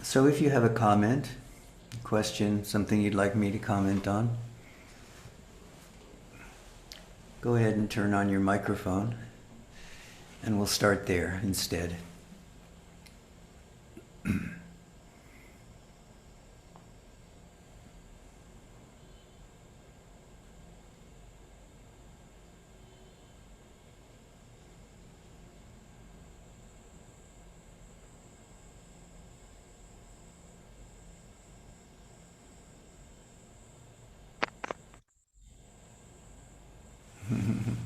So if you have a comment, question, something you'd like me to comment on, go ahead and turn on your microphone and we'll start there instead.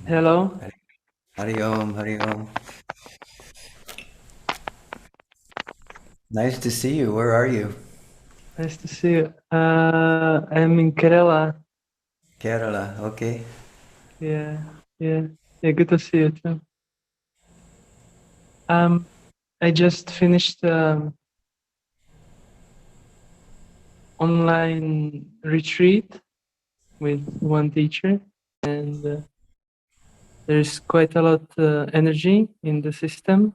Hello, Hari Om, Hari Om. Nice to see you. Where are you? nice to see you. I'm in Kerala. Kerala, okay. Yeah, yeah, yeah. Good to see you too. I just finished online retreat with one teacher, and there's quite a lot energy in the system.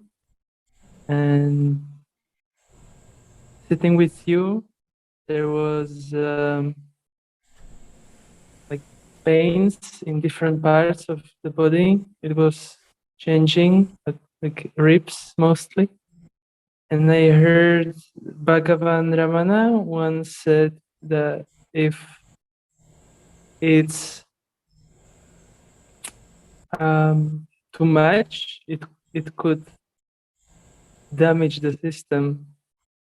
And sitting with you, there was like pains in different parts of the body. It was changing, but like ribs mostly. And I heard Bhagavan Ramana once said that if it's too much, it could damage the system.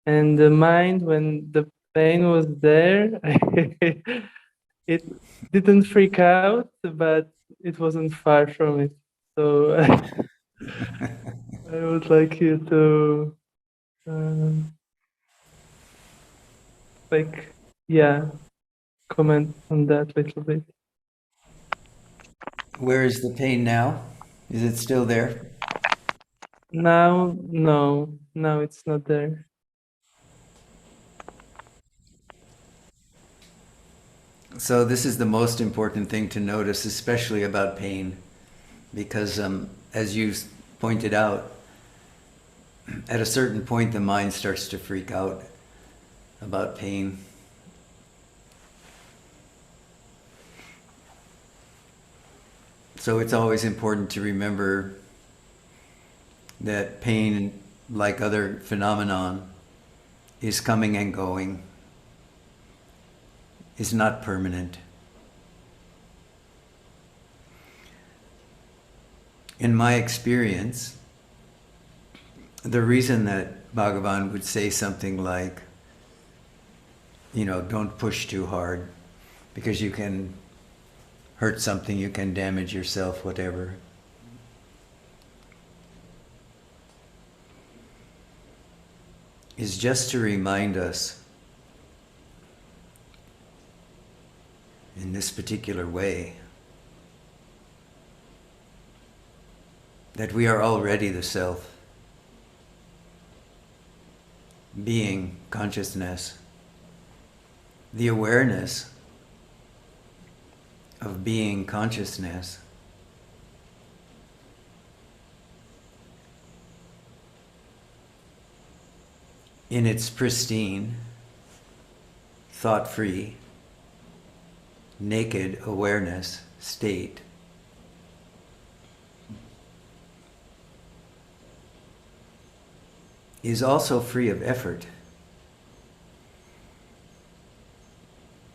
And the mind, when the pain was there, it didn't freak out, but it wasn't far from it. So I would like you to um, like, yeah, comment on that a little bit. Where is the pain now? Is it still there? Now, no, now it's not there. So this is the most important thing to notice, especially about pain, because as you pointed out, at a certain point the mind starts to freak out about pain. So it's always important to remember that pain, like other phenomenon, is coming and going, is not permanent. In my experience, the reason that Bhagavan would say something like, don't push too hard, because you can hurt something, you can damage yourself, whatever. Is just to remind us in this particular way that we are already the self, being, consciousness, the awareness of being consciousness in its pristine, thought-free, naked awareness state is also free of effort.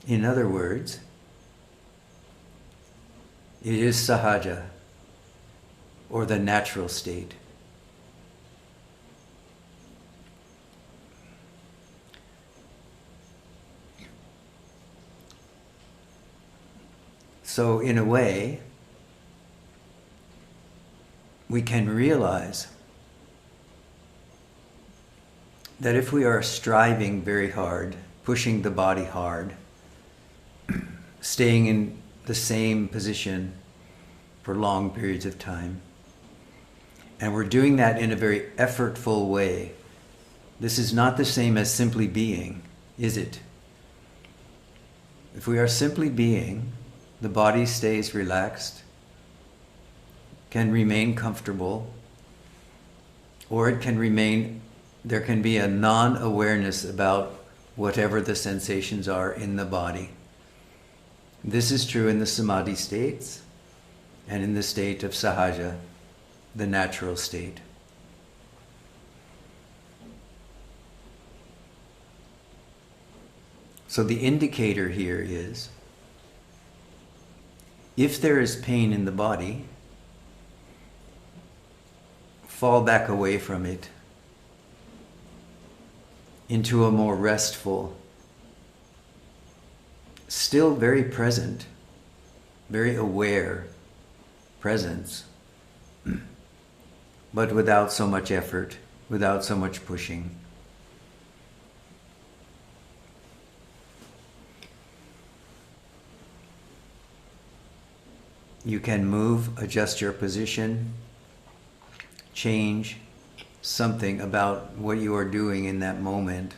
In other words, it is sahaja, or the natural state. So in a way, we can realize that if we are striving very hard, pushing the body hard, staying in the same position for long periods of time, and we're doing that in a very effortful way, this is not the same as simply being, is it? If we are simply being, the body stays relaxed, can remain comfortable, or it can remain there can be a non-awareness about whatever the sensations are in the body. This is true in the samadhi states and in the state of sahaja, the natural state. So the indicator here is, if there is pain in the body, fall back away from it into a more restful, still very present, very aware presence, but without so much effort, without so much pushing. You can move, adjust your position, change something about what you are doing in that moment.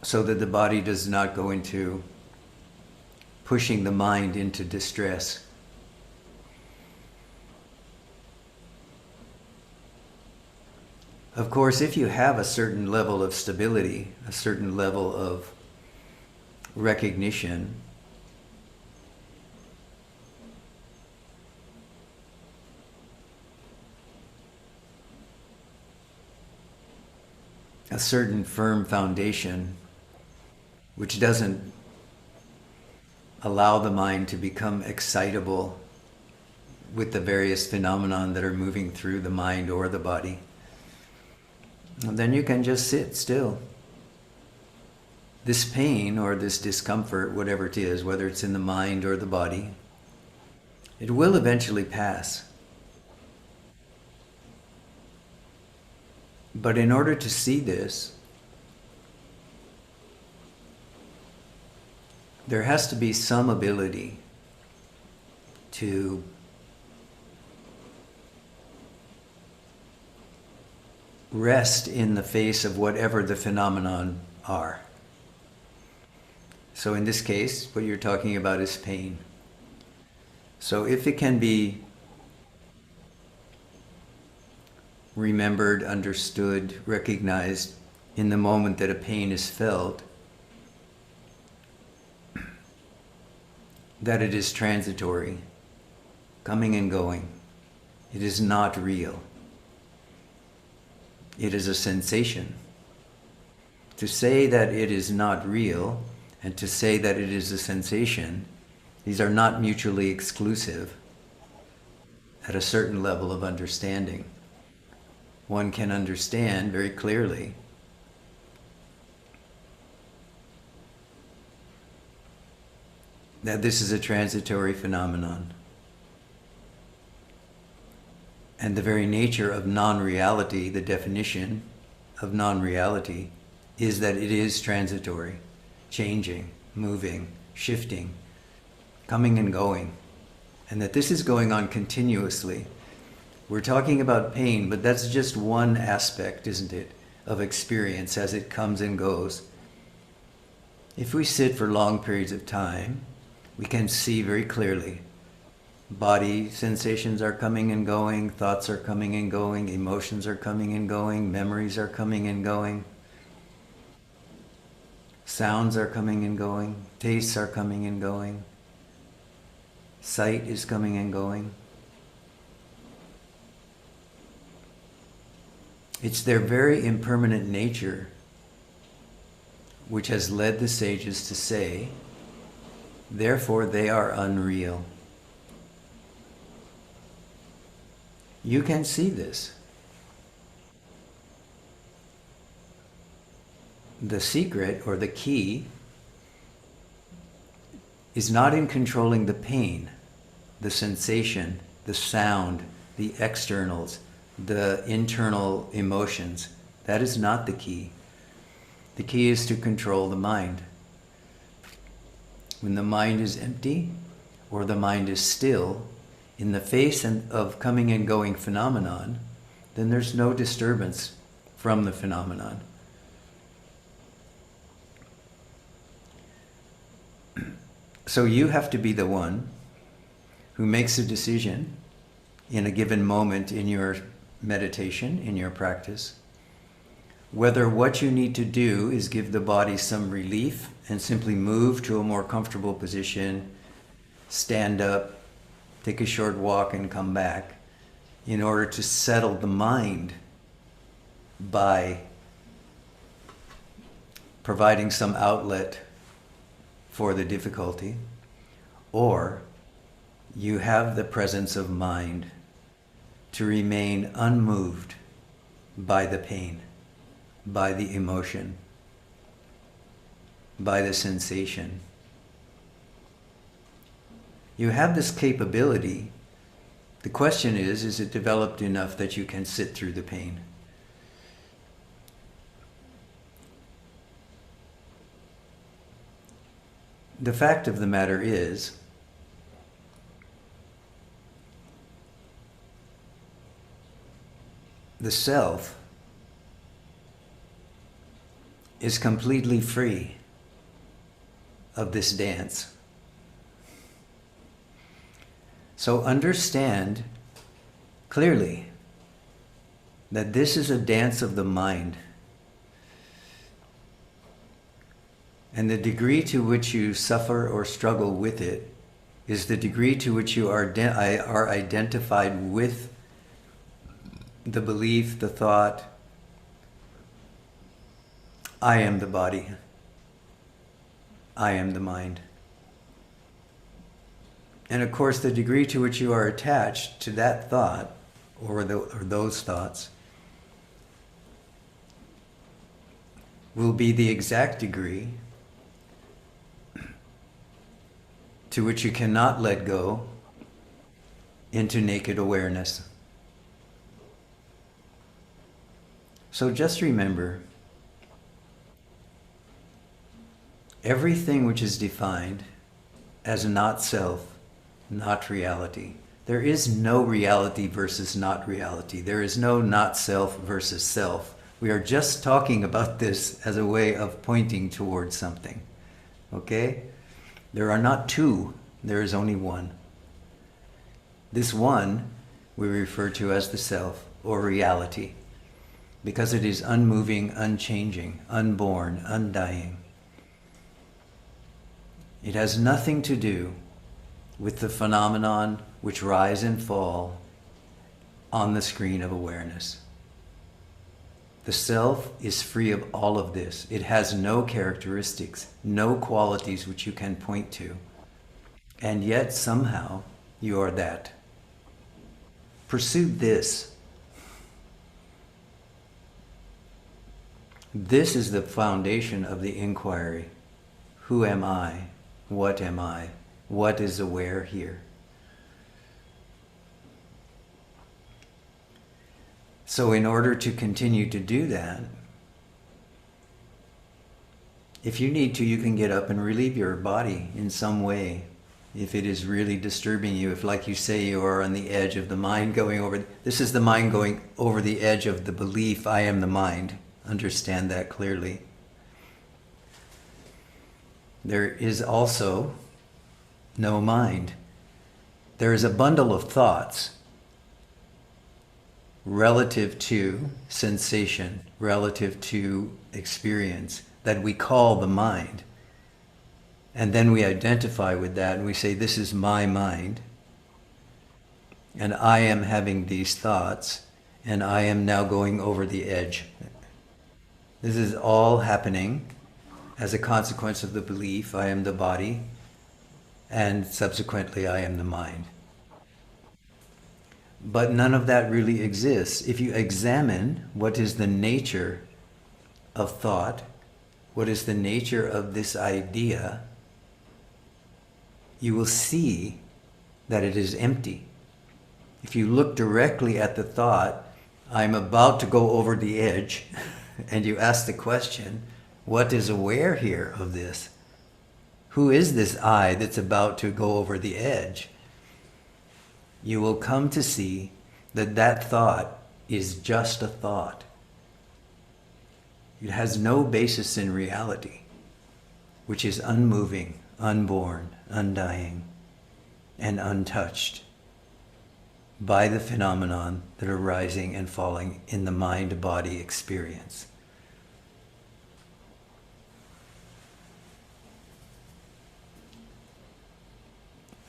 So that the body does not go into pushing the mind into distress. Of course, if you have a certain level of stability, a certain level of recognition, a certain firm foundation, which doesn't allow the mind to become excitable with the various phenomena that are moving through the mind or the body, and then you can just sit still. This pain or this discomfort, whatever it is, whether it's in the mind or the body, it will eventually pass. But in order to see this, there has to be some ability to rest in the face of whatever the phenomenon are. So in this case, what you're talking about is pain. So if it can be remembered, understood, recognized in the moment that a pain is felt, that it is transitory, coming and going. It is not real. It is a sensation. To say that it is not real and to say that it is a sensation, these are not mutually exclusive at a certain level of understanding. One can understand very clearly that this is a transitory phenomenon. And the very nature of non-reality, the definition of non-reality, is that it is transitory, changing, moving, shifting, coming and going. And that this is going on continuously. We're talking about pain, but that's just one aspect, isn't it, of experience as it comes and goes. If we sit for long periods of time, we can see very clearly body sensations are coming and going, thoughts are coming and going, emotions are coming and going, memories are coming and going, sounds are coming and going, tastes are coming and going, sight is coming and going. It's their very impermanent nature which has led the sages to say, therefore they are unreal. You can see this. The secret or the key is not in controlling the pain, the sensation, the sound, the externals, the internal emotions. That is not the key. The key is to control the mind. When the mind is empty or the mind is still, in the face of coming and going phenomenon, then there's no disturbance from the phenomenon. So you have to be the one who makes a decision in a given moment in your meditation, in your practice, whether what you need to do is give the body some relief and simply move to a more comfortable position, stand up, take a short walk and come back, in order to settle the mind by providing some outlet for the difficulty, or you have the presence of mind to remain unmoved by the pain, by the emotion, by the sensation. You have this capability. The question is it developed enough that you can sit through the pain? The fact of the matter is, the self is completely free of this dance. So understand clearly that this is a dance of the mind. And the degree to which you suffer or struggle with it is the degree to which you are identified with the belief, the thought, I am the body, I am the mind. And of course, the degree to which you are attached to that thought or those thoughts will be the exact degree to which you cannot let go into naked awareness. So just remember, everything which is defined as not self, not reality. There is no reality versus not reality. There is no not self versus self. We are just talking about this as a way of pointing towards something. Okay? There are not two, there is only one. This one we refer to as the self or reality, because it is unmoving, unchanging, unborn, undying. It has nothing to do with the phenomenon which rise and fall on the screen of awareness. The self is free of all of this. It has no characteristics, no qualities which you can point to. And yet somehow you are that. Pursue this. This is the foundation of the inquiry. Who am I? What am I? What is aware here? So in order to continue to do that, if you need to, you can get up and relieve your body in some way. If it is really disturbing you, if like you say you are on the edge of the mind going over, this is the mind going over the edge of the belief, I am the mind. Understand that clearly. There is also no mind. There is a bundle of thoughts relative to sensation, relative to experience, that we call the mind. And then we identify with that and we say, this is my mind, and I am having these thoughts, and I am now going over the edge. This is all happening as a consequence of the belief, I am the body, and subsequently I am the mind. But none of that really exists. If you examine what is the nature of thought, what is the nature of this idea, you will see that it is empty. If you look directly at the thought, I'm about to go over the edge, and you ask the question, what is aware here of this? Who is this I that's about to go over the edge? You will come to see that that thought is just a thought. It has no basis in reality, which is unmoving, unborn, undying. and untouched by the phenomenon that are rising and falling in the mind-body experience.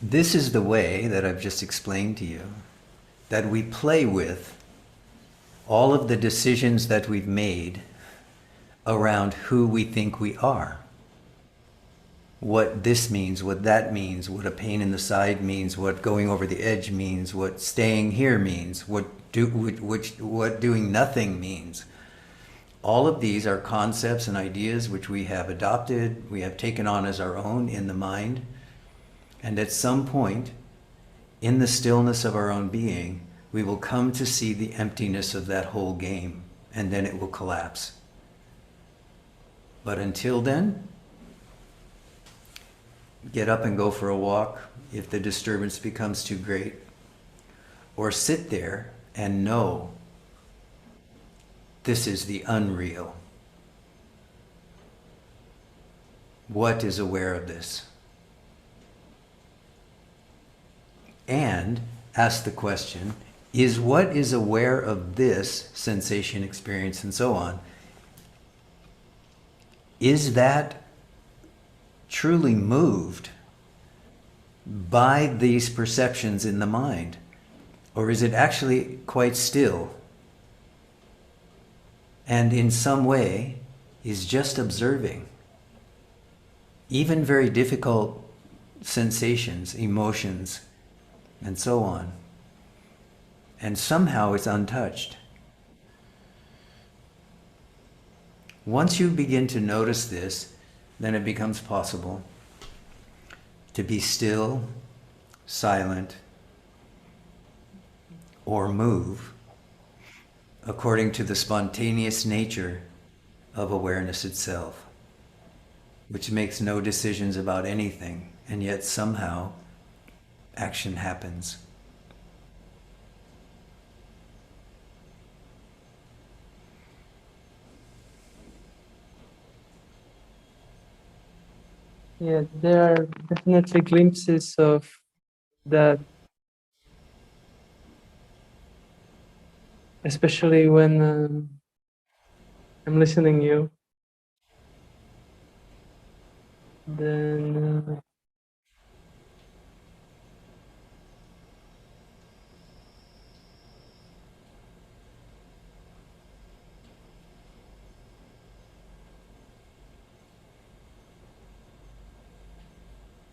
This is the way that I've just explained to you, that we play with all of the decisions that we've made around who we think we are. What this means, what that means, what a pain in the side means, what going over the edge means, what staying here means, what doing nothing means. All of these are concepts and ideas which we have adopted, we have taken on as our own in the mind. And at some point, in the stillness of our own being, we will come to see the emptiness of that whole game, and then it will collapse. But until then, get up and go for a walk if the disturbance becomes too great. Or sit there and know this is the unreal. What is aware of this? And ask the question, is what is aware of this sensation, experience, and so on, is that truly moved by these perceptions in the mind? Or is it actually quite still and in some way is just observing? Even very difficult sensations, emotions, and so on. And somehow it's untouched. Once you begin to notice this, then it becomes possible to be still, silent, or move according to the spontaneous nature of awareness itself, which makes no decisions about anything, and yet somehow action happens. Yeah, there are definitely glimpses of that, especially when I'm listening you. Then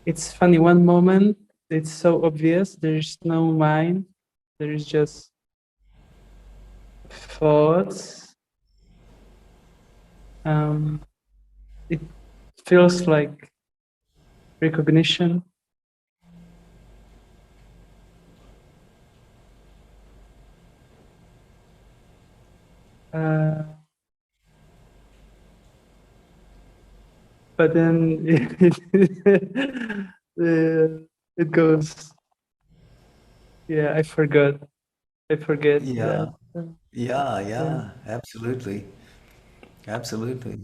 it's funny, one moment it's so obvious, there's no mind, there is just thoughts. It feels like recognition. But then it goes, yeah, I forget Yeah, that. Yeah. absolutely. Absolutely.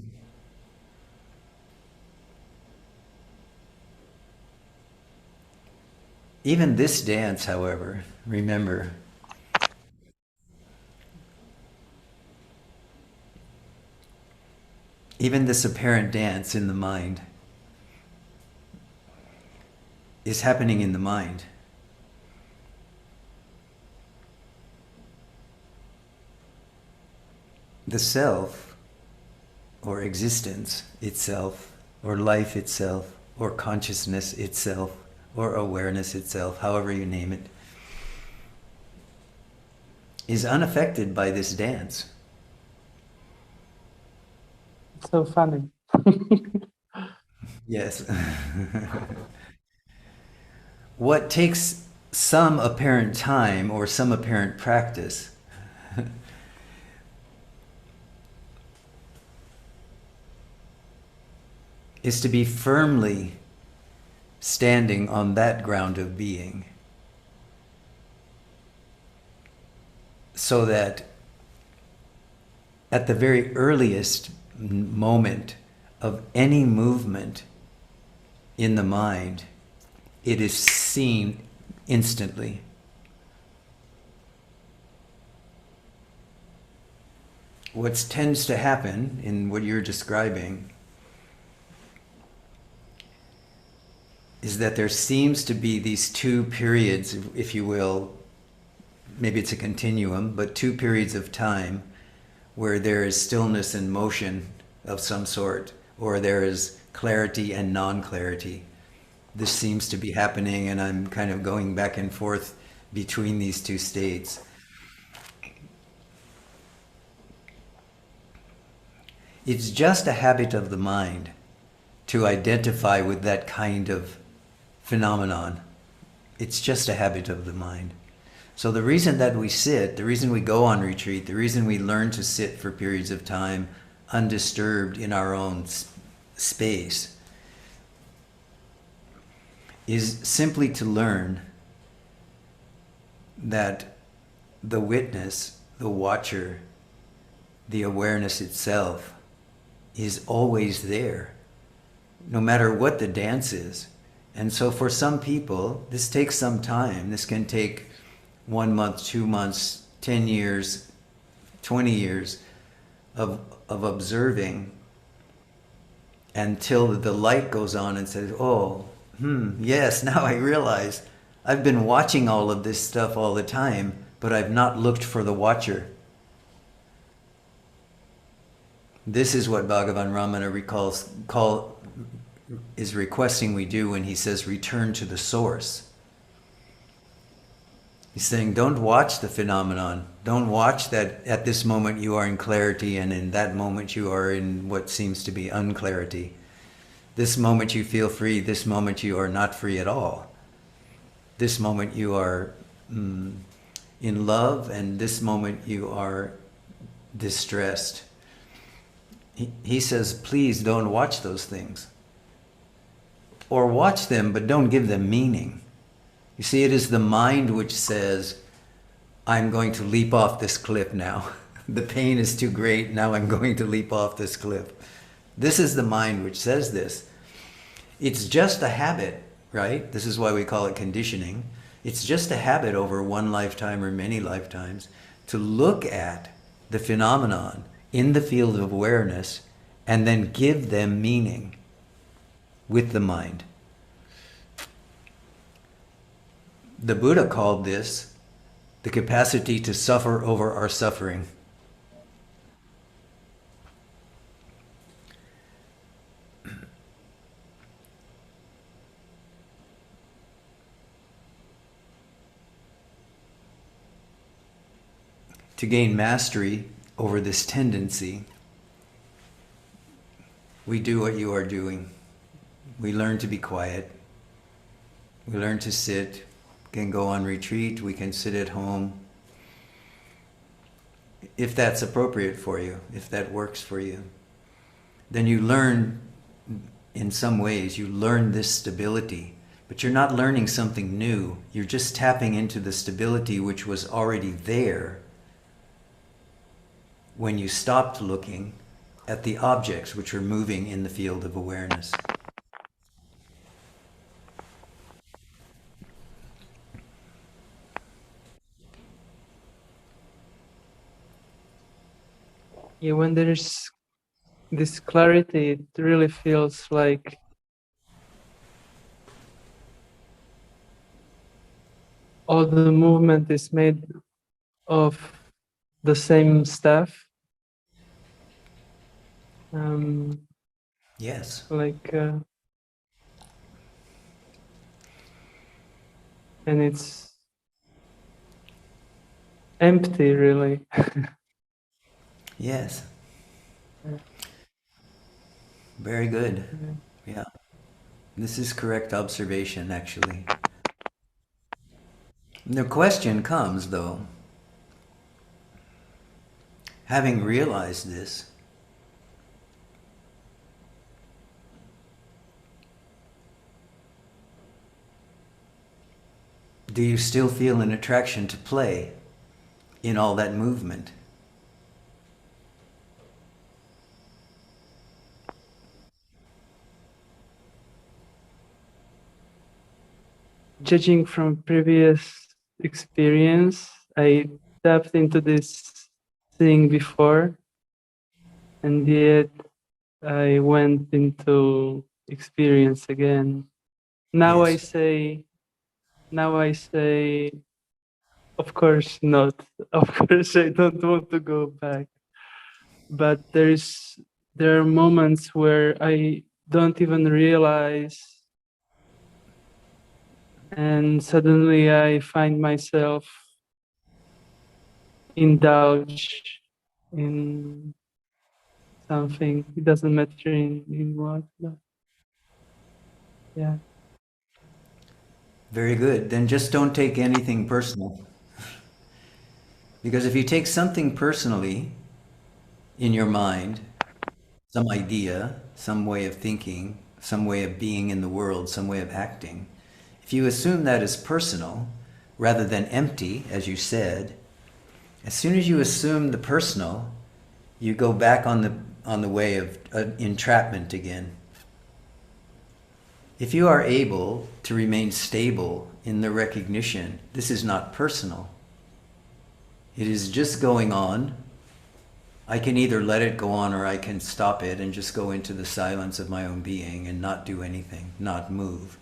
Even this dance, however, remember, even this apparent dance in the mind is happening in the mind. The self, or existence itself, or life itself, or consciousness itself, or awareness itself, however you name it, is unaffected by this dance. It's so funny. Yes. What takes some apparent time or some apparent practice is to be firmly standing on that ground of being, so that at the very earliest moment of any movement in the mind, it is seen instantly. What tends to happen in what you're describing is that there seems to be these two periods, if you will, maybe it's a continuum, but two periods of time where there is stillness and motion of some sort, or there is clarity and non-clarity. This seems to be happening, and I'm kind of going back and forth between these two states. It's just a habit of the mind to identify with that kind of phenomenon. It's just a habit of the mind. So the reason that we sit, the reason we go on retreat, the reason we learn to sit for periods of time undisturbed in our own space is simply to learn that the witness, the watcher, the awareness itself is always there, no matter what the dance is. And so for some people, this takes some time. This can take 1 month, 2 months, 10 years, 20 years of observing until the light goes on and says, oh, yes, now I realize I've been watching all of this stuff all the time, but I've not looked for the watcher. This is what Bhagavan Ramana is requesting we do when he says return to the source. He's saying don't watch the phenomenon. Don't watch that at this moment you are in clarity and in that moment you are in what seems to be unclarity. This moment you feel free, this moment you are not free at all. This moment you are in love, and this moment you are distressed. He says, please don't watch those things. Or watch them, but don't give them meaning. You see, it is the mind which says, I'm going to leap off this cliff now. The pain is too great, now I'm going to leap off this cliff. This is the mind which says this. It's just a habit, right? This is why we call it conditioning. It's just a habit over one lifetime or many lifetimes to look at the phenomenon in the field of awareness and then give them meaning with the mind. The Buddha called this the capacity to suffer over our suffering. To gain mastery over this tendency, we do what you are doing. We learn to be quiet. We learn to sit. We can go on retreat. We can sit at home. If that's appropriate for you, if that works for you, then you learn, in some ways, you learn this stability. But you're not learning something new. You're just tapping into the stability which was already there when you stopped looking at the objects which are moving in the field of awareness. Yeah, when there's this clarity, it really feels like all the movement is made of the same stuff. Yes. And it's empty, really. Yes. Very good. Yeah. This is correct observation, actually. The question comes, though, having realized this, do you still feel an attraction to play in all that movement? judging from previous experience, I tapped into this thing before, and yet I went into experience again. Now I Yes. say, of course not. Of course, I don't want to go back. But there are moments where I don't even realize, and suddenly I find myself indulge in something. It doesn't matter in what, but yeah. Very good. Then just don't take anything personal. Because if you take something personally in your mind, some idea, some way of thinking, some way of being in the world, some way of acting, if you assume that is personal rather than empty, as you said, as soon as you assume the personal, you go back on the way of entrapment again. If you are able to remain stable in the recognition, this is not personal. It is just going on. I can either let it go on or I can stop it and just go into the silence of my own being and not do anything, not move.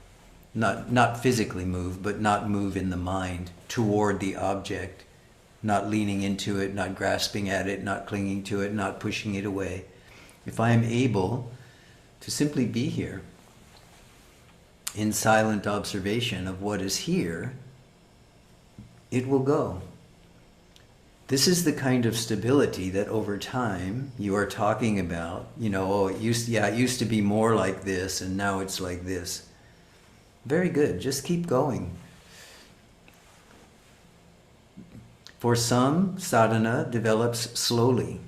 Not physically move, but not move in the mind toward the object, not leaning into it, not grasping at it, not clinging to it, not pushing it away. If I am able to simply be here in silent observation of what is here, it will go. This is the kind of stability that over time you are talking about. You know, oh, it used to be more like this and now it's like this. Very good, just keep going. For some, sadhana develops slowly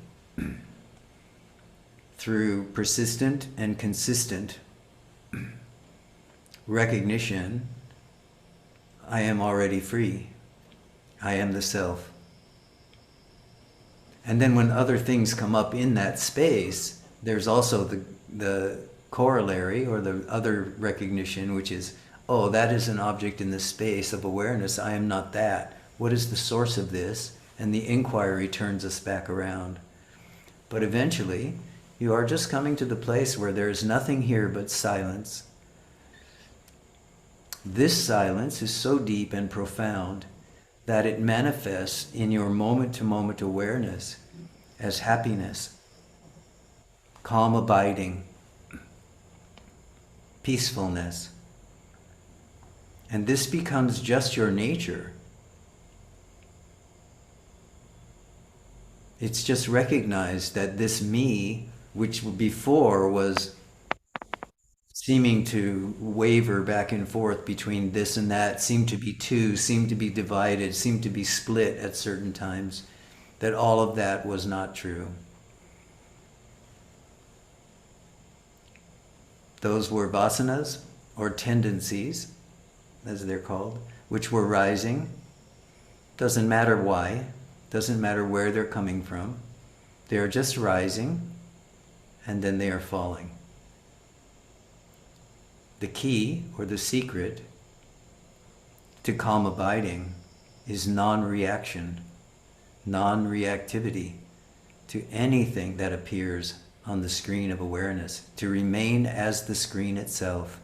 through persistent and consistent recognition. I am already free. I am the self. And then when other things come up in that space, there's also the corollary or the other recognition, which is, oh, that is an object in the space of awareness. I am not that. What is the source of this? And the inquiry turns us back around. But eventually, you are just coming to the place where there is nothing here but silence. This silence is so deep and profound that it manifests in your moment-to-moment awareness as happiness, calm abiding, peacefulness. And this becomes just your nature. It's just recognized that this me, which before was seeming to waver back and forth between this and that, seemed to be two, seemed to be divided, seemed to be split at certain times, that all of that was not true. Those were vasanas, or tendencies, as they're called, which were rising. Doesn't matter why, doesn't matter where they're coming from. They are just rising, and then they are falling. The key, or the secret, to calm abiding is non-reaction, non-reactivity to anything that appears on the screen of awareness, to remain as the screen itself.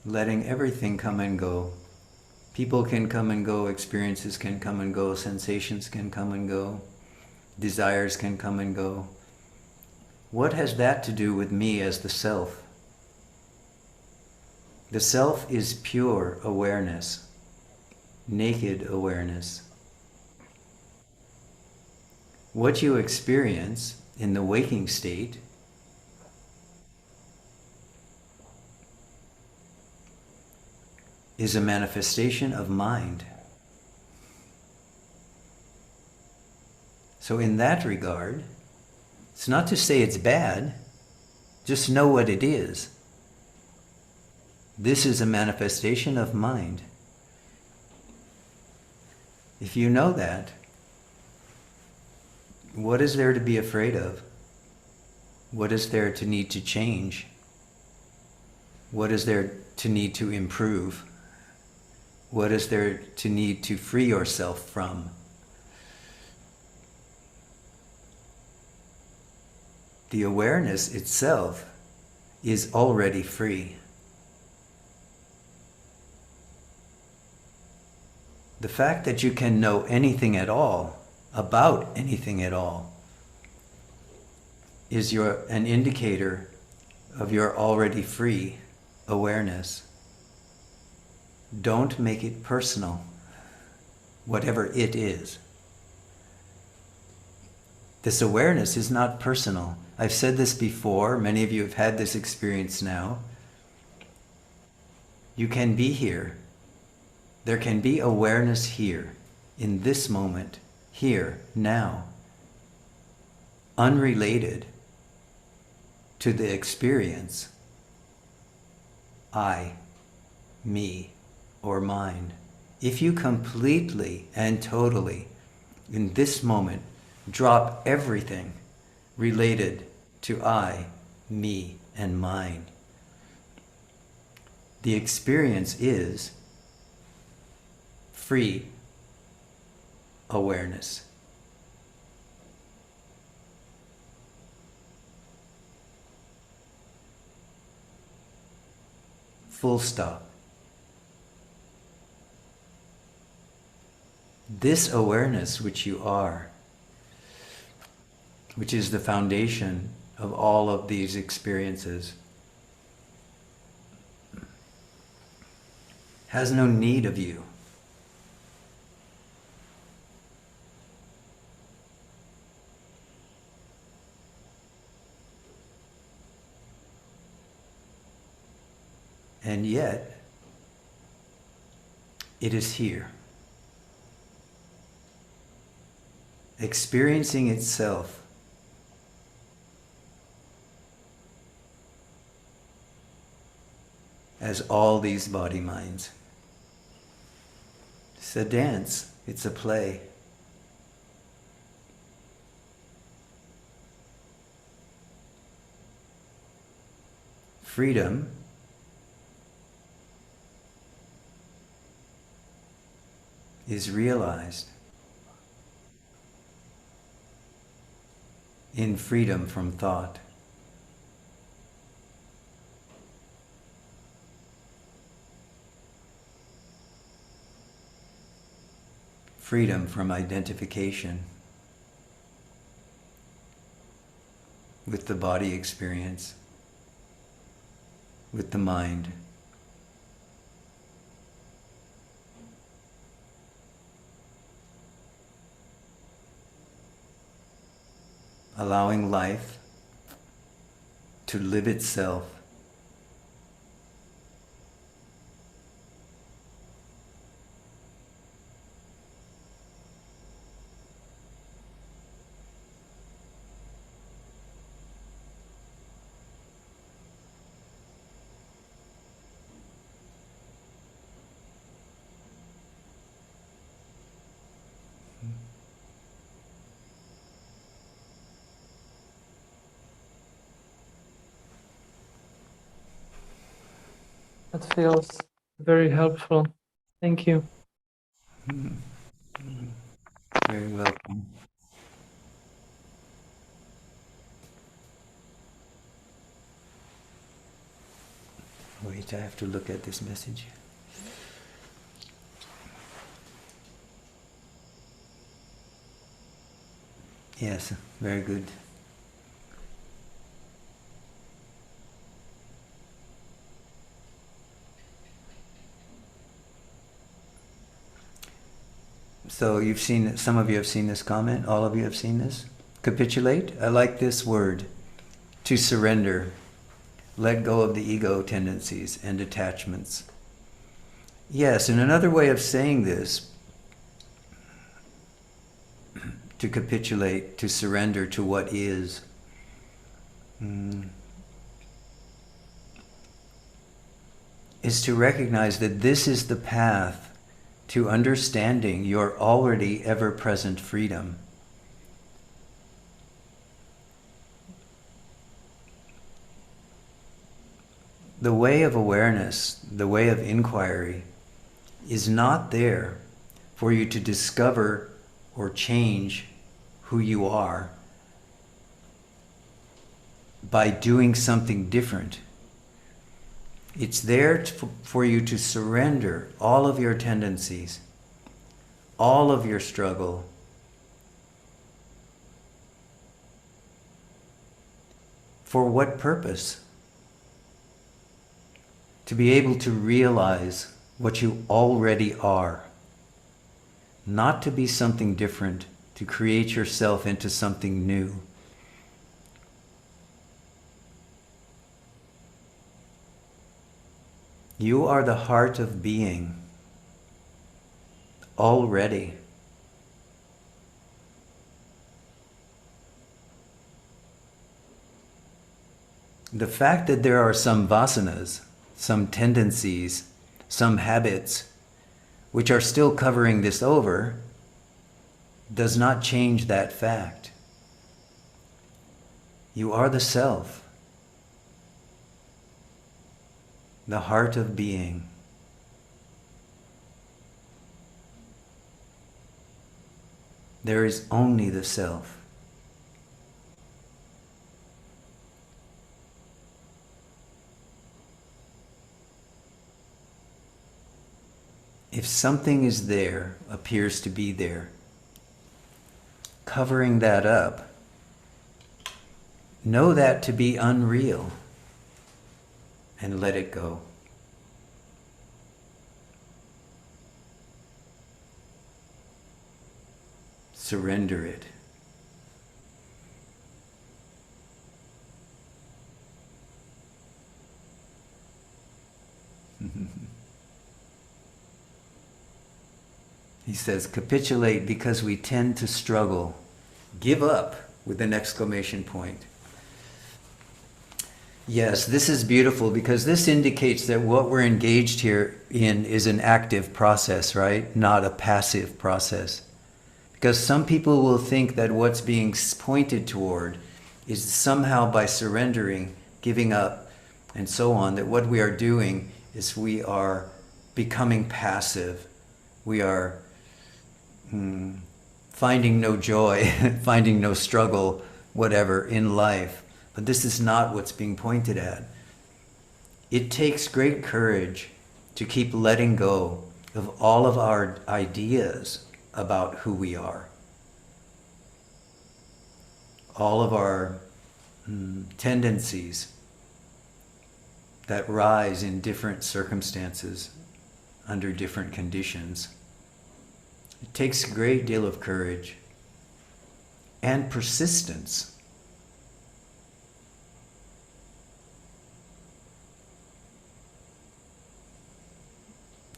Letting everything come and go. People can come and go, experiences can come and go, sensations can come and go, desires can come and go. What has that to do with me as the self? The self is pure awareness, naked awareness. What you experience in the waking state is a manifestation of mind. So in that regard, it's not to say it's bad, just know what it is. This is a manifestation of mind. If you know that, what is there to be afraid of? What is there to need to change? What is there to need to improve? What is there to need to free yourself from? The awareness itself is already free. The fact that you can know anything at all, about anything at all, is an indicator of your already free awareness. Don't make it personal, whatever it is. This awareness is not personal. I've said this before, many of you have had this experience now. You can be here. There can be awareness here, in this moment, here, now, unrelated to the experience, I, me, or mine. If you completely and totally, in this moment, drop everything related to I, me, and mine, the experience is free awareness. Full stop. This awareness which you are, which is the foundation of all of these experiences, has no need of you. And yet, it is here, experiencing itself as all these body minds. It's a dance, it's a play. Freedom is realized in freedom from thought. Freedom from identification with the body experience, with the mind. Allowing life to live itself That feels very helpful. Thank you. Very welcome. Wait, I have to look at this message. Yes, very good. So you've seen, some of you have seen this comment, all of you have seen this? Capitulate? I like this word. To surrender. Let go of the ego tendencies and attachments. Yes, and another way of saying this, to capitulate, to surrender to what is. is to recognize that this is the path to understanding your already ever-present freedom. The way of awareness, the way of inquiry, is not there for you to discover or change who you are by doing something different. It's there for you to surrender all of your tendencies, all of your struggle, for what purpose? To be able to realize what you already are. Not to be something different, to create yourself into something new. You are the heart of being already. The fact that there are some vasanas, some tendencies, some habits, which are still covering this over, does not change that fact. You are the self, the heart of being. There is only the self. If something is there, appears to be there, covering that up, know that to be unreal and let it go. Surrender it. He says, capitulate because we tend to struggle. Give up with an exclamation point. Yes, this is beautiful because this indicates that what we're engaged here in is an active process, right? Not a passive process. Because some people will think that what's being pointed toward is somehow by surrendering, giving up, and so on, that what we are doing is we are becoming passive. We are finding no joy, finding no struggle, whatever, in life. But this is not what's being pointed at. It takes great courage to keep letting go of all of our ideas about who we are. All of our tendencies that rise in different circumstances, under different conditions. It takes a great deal of courage and persistence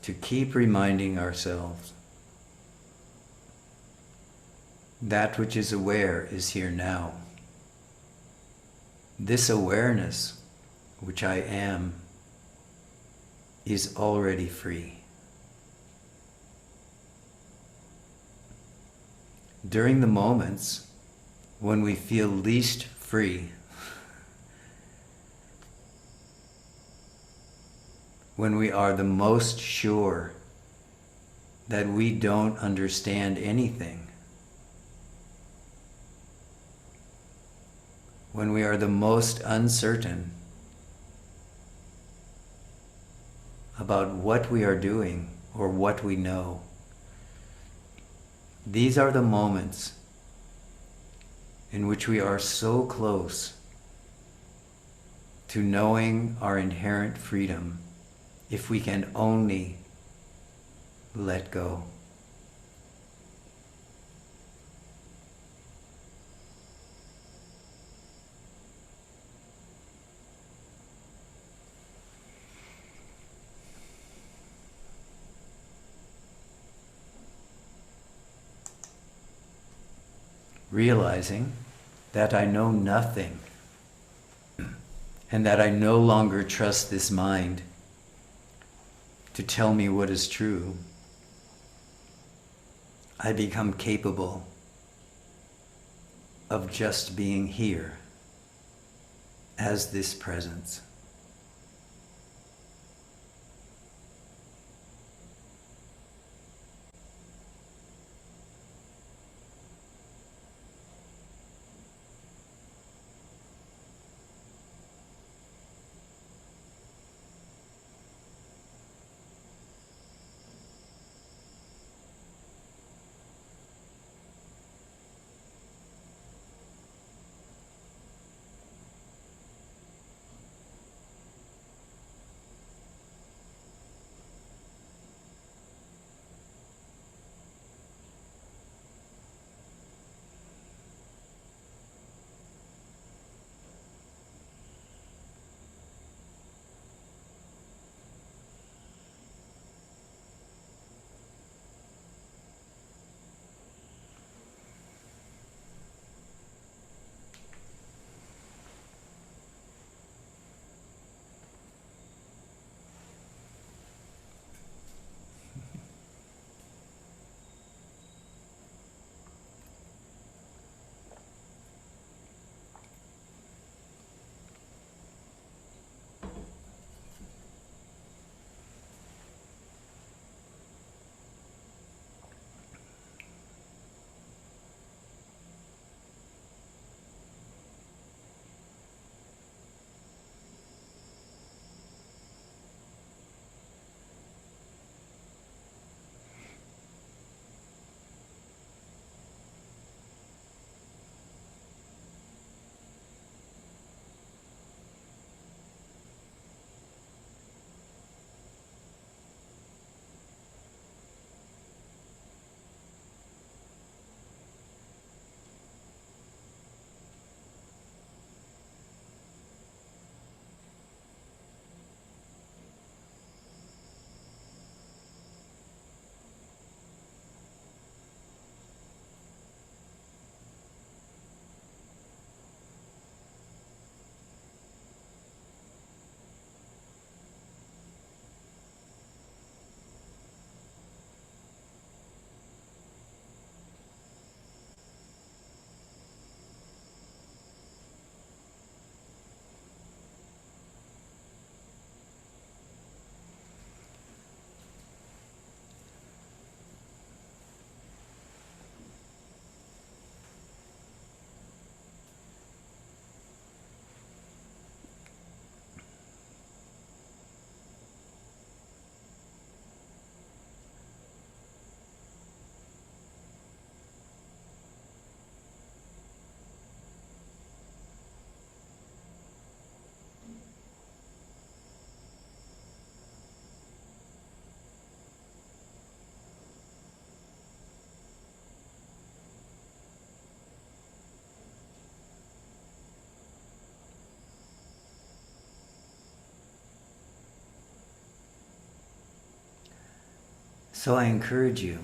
to keep reminding ourselves that which is aware is here now. This awareness, which I am, is already free. During the moments when we feel least free, when we are the most sure that we don't understand anything, when we are the most uncertain about what we are doing or what we know, these are the moments in which we are so close to knowing our inherent freedom, if we can only let go. Realizing that I know nothing and that I no longer trust this mind to tell me what is true, I become capable of just being here as this presence. So I encourage you,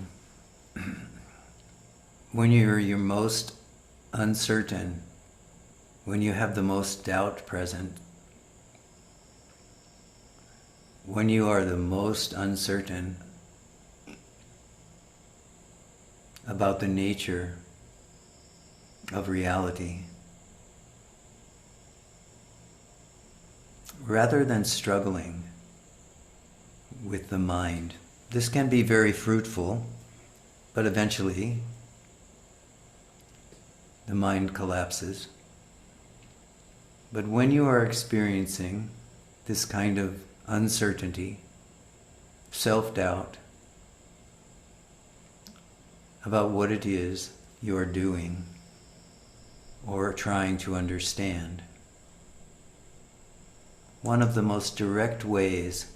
when you're your most uncertain, when you have the most doubt present, when you are the most uncertain about the nature of reality, rather than struggling with the mind, this can be very fruitful, but eventually the mind collapses. But when you are experiencing this kind of uncertainty, self-doubt about what it is you are doing or trying to understand, one of the most direct ways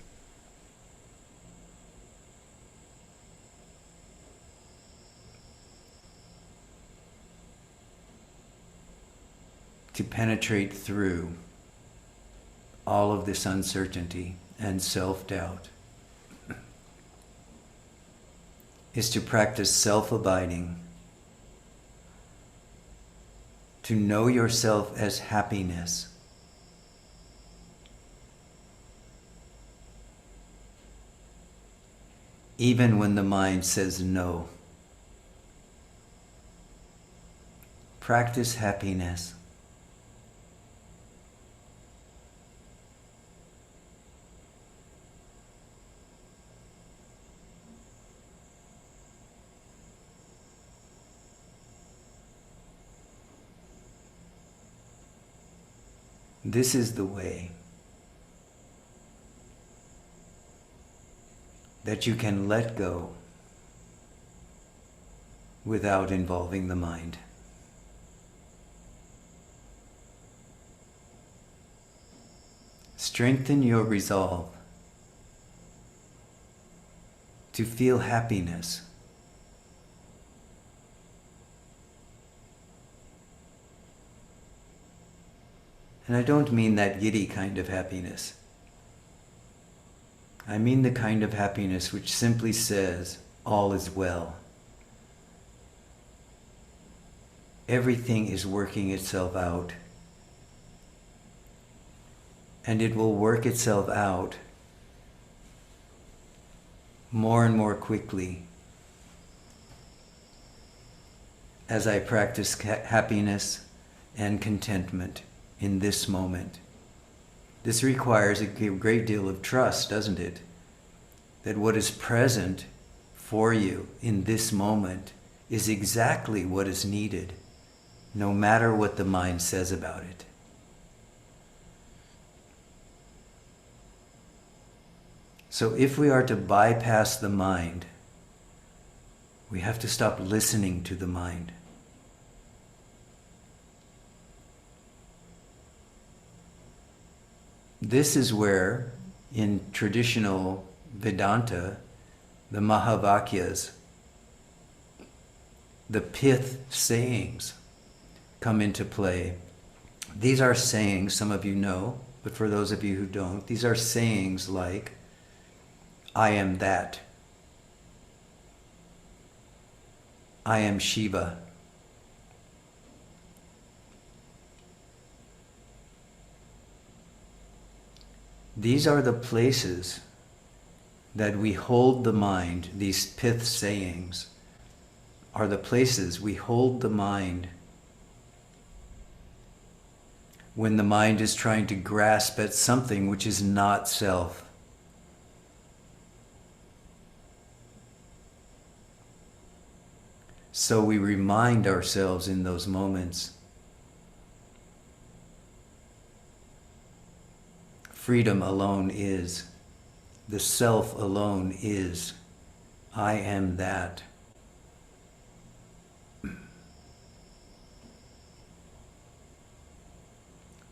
to penetrate through all of this uncertainty and self-doubt is to practice self-abiding, to know yourself as happiness, even when the mind says no. Practice happiness. This is the way that you can let go without involving the mind. Strengthen your resolve to feel happiness. And I don't mean that giddy kind of happiness. I mean the kind of happiness which simply says, all is well. Everything is working itself out. And it will work itself out more and more quickly as I practice happiness and contentment in this moment. This requires a great deal of trust, doesn't it? That what is present for you in this moment is exactly what is needed, no matter what the mind says about it. So if we are to bypass the mind, we have to stop listening to the mind. This is where, in traditional Vedanta, the Mahavakyas, the pith sayings, come into play. These are sayings, some of you know, but for those of you who don't, these are sayings like, I am that. I am Shiva. These are the places that we hold the mind. These pith sayings are the places we hold the mind when the mind is trying to grasp at something which is not self. So we remind ourselves in those moments, freedom alone is, the self alone is, I am that.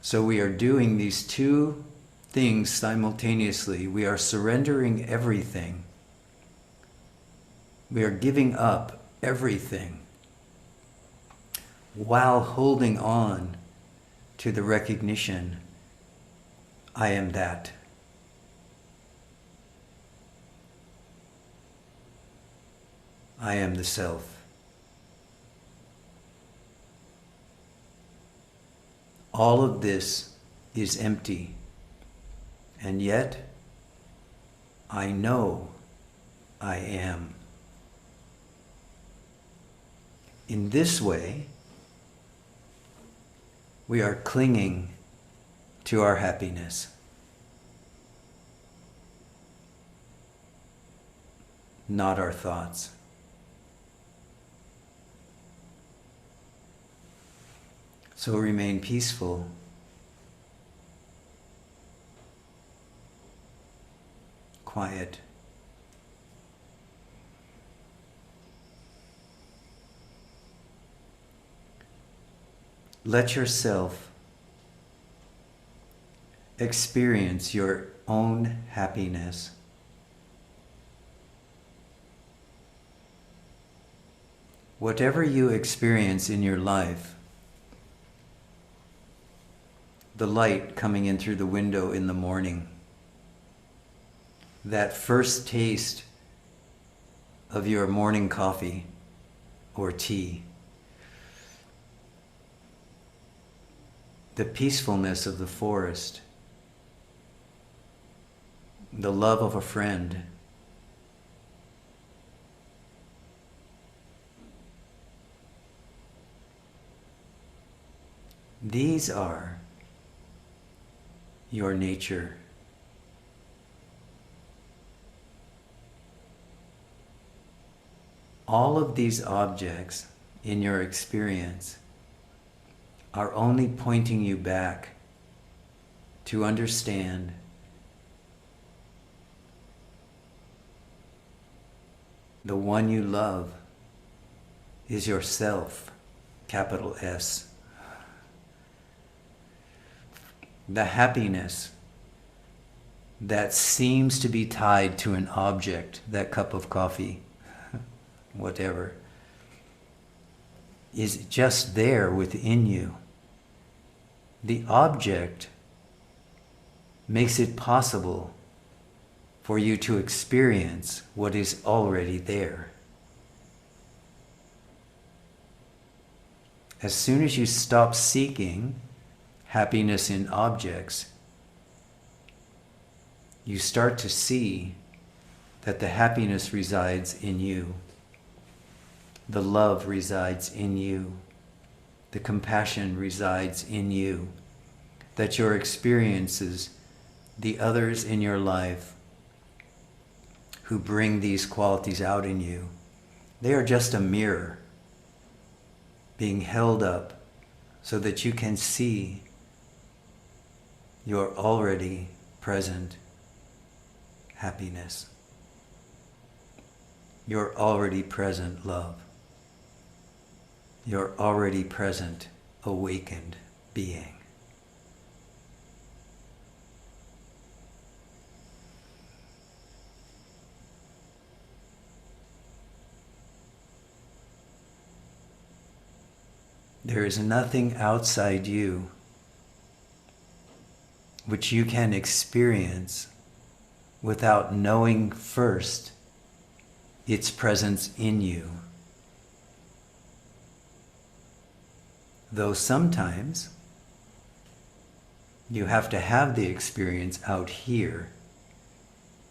So we are doing these two things simultaneously. We are surrendering everything. We are giving up everything while holding on to the recognition, I am that. I am the self. All of this is empty, and yet I know I am. In this way, we are clinging to our happiness, not our thoughts. So remain peaceful, quiet. Let yourself experience your own happiness. Whatever you experience in your life, the light coming in through the window in the morning, that first taste of your morning coffee or tea, the peacefulness of the forest, the love of a friend, These are your nature. All of these objects in your experience are only pointing you back to understand the one you love is yourself, capital S. The happiness that seems to be tied to an object, that cup of coffee, whatever, is just there within you. The object makes it possible for you to experience what is already there. As soon as you stop seeking happiness in objects, you start to see that the happiness resides in you. The love resides in you. The compassion resides in you. That your experiences, the others in your life who bring these qualities out in you, they are just a mirror being held up so that you can see your already present happiness, your already present love, your already present awakened being. There is nothing outside you which you can experience without knowing first its presence in you. Though sometimes you have to have the experience out here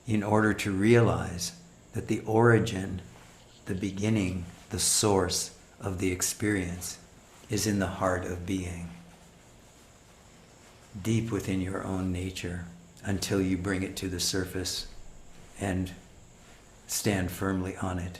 in order to realize that the origin, the beginning, the source of the experience is in the heart of being, deep within your own nature, until you bring it to the surface and stand firmly on it.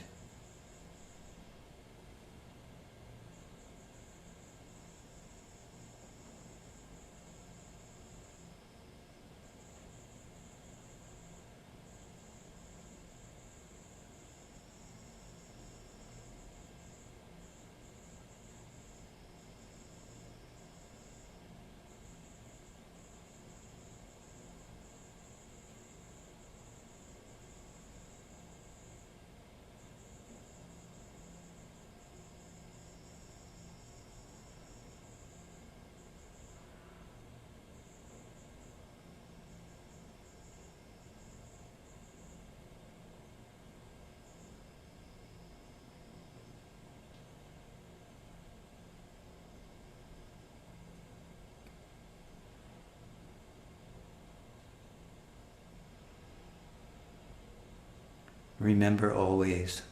Remember always,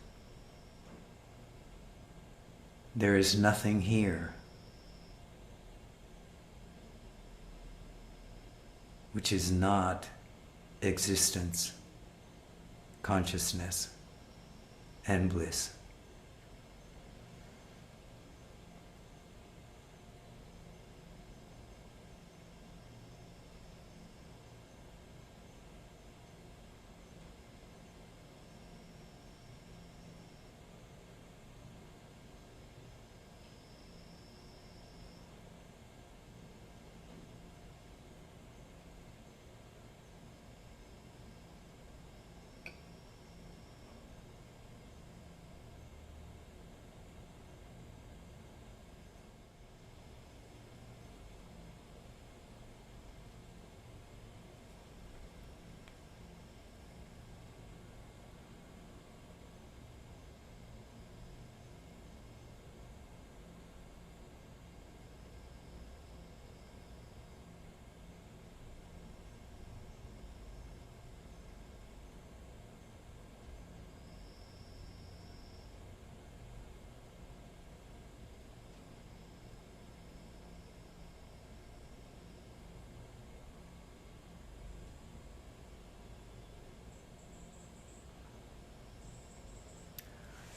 there is nothing here which is not existence, consciousness, and bliss.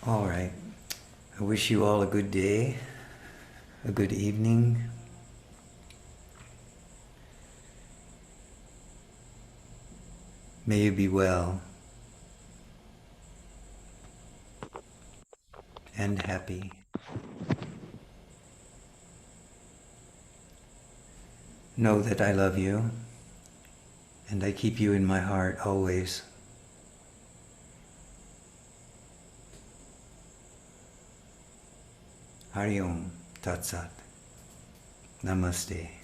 All right. I wish you all a good day, a good evening. May you be well and happy. Know that I love you and I keep you in my heart always. Hari Om Tat Sat. Namaste.